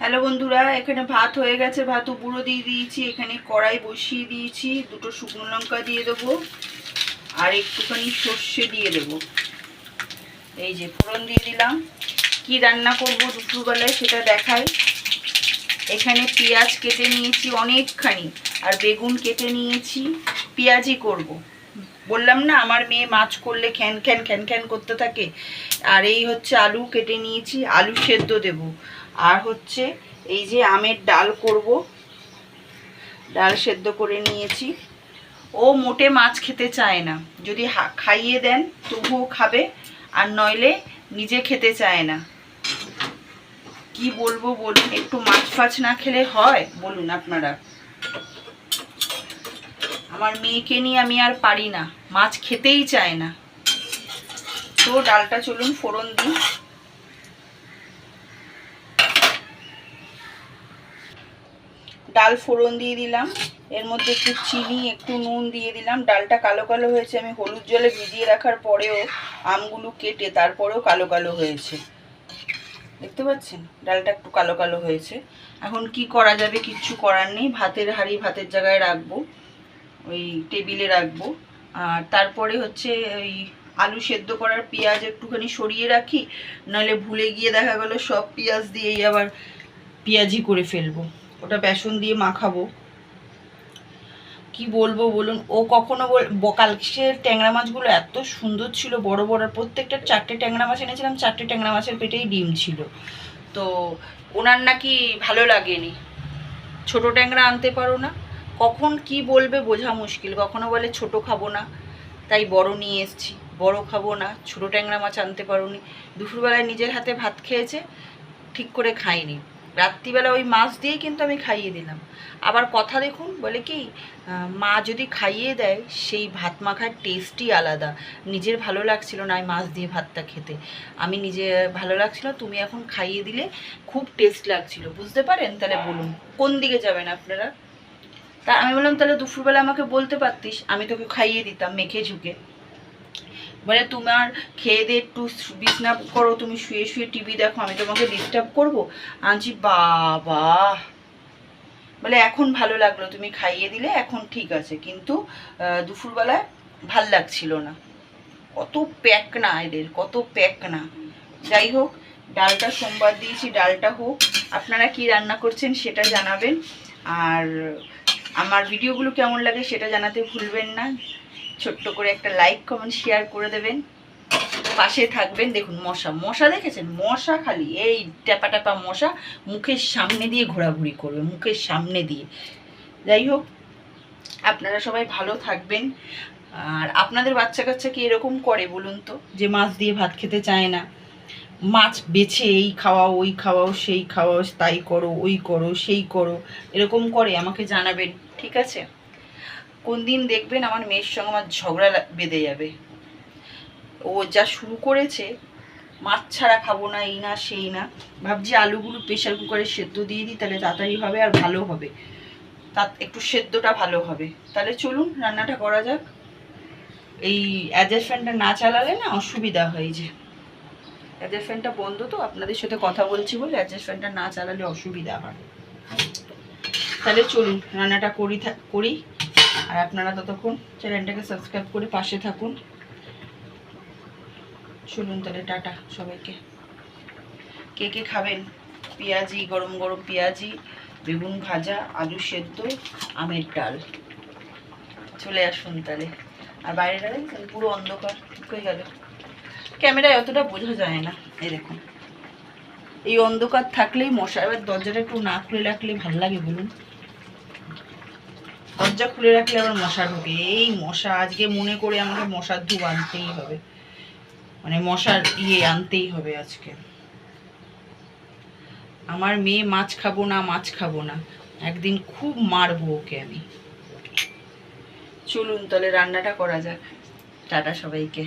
Hello বন্ধুরা, এখানে ভাত হয়ে গেছে। ভাত উপরও দিয়ে দিয়েছি। এখানে কড়াই বসিয়ে দিয়েছি। দুটো শুকনো লঙ্কা দিয়ে দেবো আর একটুখানি সর্ষে দিয়ে দেবো। এই যে ফোড়ন দিয়ে দিলাম। কি রান্না করব দুপুরবেলায় সেটা দেখাই। এখানে পেঁয়াজ কেটে নিয়েছি অনেকখানি, আর বেগুন কেটে নিয়েছি। পেঁয়াজই করব। বললাম না আমার মেয়ে মাছ করলে খ্যান খ্যান খ্যান খ্যান করতে থাকে। আর এই হচ্ছে আলু কেটে নিয়েছি, আলু সেদ্ধ দেব। আর হচ্ছে এই যে আমের ডাল করব, ডাল সেদ্ধ করে নিয়েছি। ও মোটে মাছ খেতে চায় না, যদি খাইয়ে দেন তবুও খাবে, আর নইলে নিজে খেতে চায় না। কি বলবো বলুন, একটু মাছ ফাছ না খেলে হয় বলুন আপনারা? আমার মেয়েকে নিয়ে আমি আর পারি না, মাছ খেতেই চায় না। তো ডালটা চলুন ফোড়ন দিই। ডাল ফোড়ন দিয়ে দিলাম, এর মধ্যে একটু চিনি একটু নুন দিয়ে দিলাম। ডালটা কালো কালো হয়েছে, আমি হলুদ জলে ভিজিয়ে রাখার পরেও আমগুলো কেটে তারপরেও কালো কালো হয়েছে, দেখতে পাচ্ছেন? ডালটা একটু কালো কালো হয়েছে। এখন কি করা যাবে, কিচ্ছু করার নেই। ভাতের হাঁড়ি ভাতের জায়গায় রাখবো, ওই টেবিলে রাখবো। আর তারপরে হচ্ছে ওই আলু সেদ্ধ করার পেঁয়াজ একটুখানি সরিয়ে রাখি, নাহলে ভুলে গিয়ে দেখা গেলো সব পেঁয়াজ দিয়েই আবার পেঁয়াজি করে ফেলবো। ওটা বেসন দিয়ে মাখাবো। কি বলবো বলুন, ও কখনো কালকে ট্যাংরা মাছগুলো এত সুন্দর ছিল, বড় বড়। প্রত্যেকটা 4টে ট্যাংরা মাছ এনেছিলাম, 4টে ট্যাংরা মাছের পেটেই ডিম ছিল। তো ওনার নাকি ভালো লাগেনি। ছোট ট্যাংরা আনতে পারো না, কখন কি বলবে বোঝা মুশকিল। কখনো বলে ছোট খাবো না, তাই বড় নিয়ে এসছি। বড় খাবো না, ছোট ট্যাংরা মাছ আনতে পারোনি। দুপুরবেলায় নিজের হাতে ভাত খেয়েছে, ঠিক করে খাইনি। রাত্রিবেলা ওই মাছ দিয়েই কিন্তু আমি খাইয়ে দিলাম। আবার কথা দেখুন, বলে কি মা যদি খাইয়ে দেয় সেই ভাত মাখার টেস্টই আলাদা। নিজের ভালো লাগছিল না মাছ দিয়ে ভাতটা খেতে, আমি নিজে ভালো লাগছিল, তুমি এখন খাইয়ে দিলে খুব টেস্ট লাগছিল, বুঝতে পারেন? তাহলে বলুন কোন দিকে যাবেন আপনারা? তা আমি বললাম তাহলে দুপুরবেলা আমাকে বলতে পারতিস, আমি তোকে খাইয়ে দিতাম মেখে ঝুঁকে। বলে তোমার খেয়ে দিয়ে একটু বিছনা করো, তুমি শুয়ে শুয়ে টিভি দেখো, আমি তোমাকে ডিস্টার্ব করবো? আনছি বাবা। বলে এখন ভালো লাগলো, তুমি খাইয়ে দিলে, এখন ঠিক আছে, কিন্তু দুপুরবেলায় ভাল লাগছিল না। কত প্যাক না এদের, কত প্যাক না। যাই হোক, ডালটা সোমবার দিয়েছি, ডালটা হোক। আপনারা কি রান্না করছেন সেটা জানাবেন, আর আমার ভিডিওগুলো কেমন লাগে সেটা জানাতে ভুলবেন না। ছোট্ট করে একটা লাইক কমেন্ট শেয়ার করে দেবেন, পাশে থাকবেন। দেখুন মশা, মশা দেখেছেন? মশা খালি এই ট্যাপা ট্যাপা মশা মুখের সামনে দিয়ে ঘোরাঘুরি করবে, মুখের সামনে দিয়ে। যাই হোক, আপনারা সবাই ভালো থাকবেন। আর আপনাদের বাচ্চা কাচ্চা কি এরকম করে বলুন তো, যে মাছ দিয়ে ভাত খেতে চায় না? মাছ বেছে এই খাওয়াও, ওই খাওয়াও, সেই খাওয়াও, তাই করো, ওই করো, সেই করো, এরকম করে? আমাকে জানাবেন, ঠিক আছে? কোন দিন দেখবেন আমার মেয়ের সঙ্গে আমার ঝগড়া বেঁধে যাবে। ও যা শুরু করেছে, মাছ ছাড়া খাবো না, এই না সেই না। ভাবছি আলুগুলো প্রেশার কুকারে সেদ্ধ দিয়ে দিই, তাহলে তাড়াতাড়ি হবে আর ভালো হবে, তার একটু সেদ্ধটা ভালো হবে। তাহলে চলুন রান্নাটা করা যাক। এই অ্যাডজাস্ট ফ্যানটা না চালালে না অসুবিধা হয়। যে অ্যাডজাস্ট ফ্যানটা বন্ধ, তো আপনাদের সাথে কথা বলছি বলে অ্যাডজাস্ট ফ্যানটা না চালালে অসুবিধা হয়। তাহলে চলুন রান্নাটা করি। আর আপনারা ততক্ষণ চ্যানেলটাকে সাবস্ক্রাইব করে পাশে থাকুন। চলুন তাহলে, টাটা সবাইকে। কে কে খাবেন পেঁয়াজি, গরম গরম পেঁয়াজি, বেগুন ভাজা, আলু সেদ্ধ, আমের ডাল, চলে আসুন তাহলে। আর বাইরেটা দেখছেন পুরো অন্ধকার, ঠিক হয়ে গেল। ক্যামেরায় অতটা বোঝা যায় না, এই দেখুন। এই অন্ধকার থাকলেই মশা। এবার দরজাটা একটু না খুলে রাখলে ভাল লাগে বলুন? দরজা খুলে রাখলে আবার মশা ঢোকে। এই মশা, আজকে মনে করে আমাকে মশার ধূপ আনতেই হবে, মানে মশার আনতেই হবে আজকে। আমার মেয়ে মাছ খাবো না, মাছ খাবো না, একদিন খুব মারবো ওকে আমি। চলুন তাহলে রান্নাটা করা যাক। টাটা সবাইকে।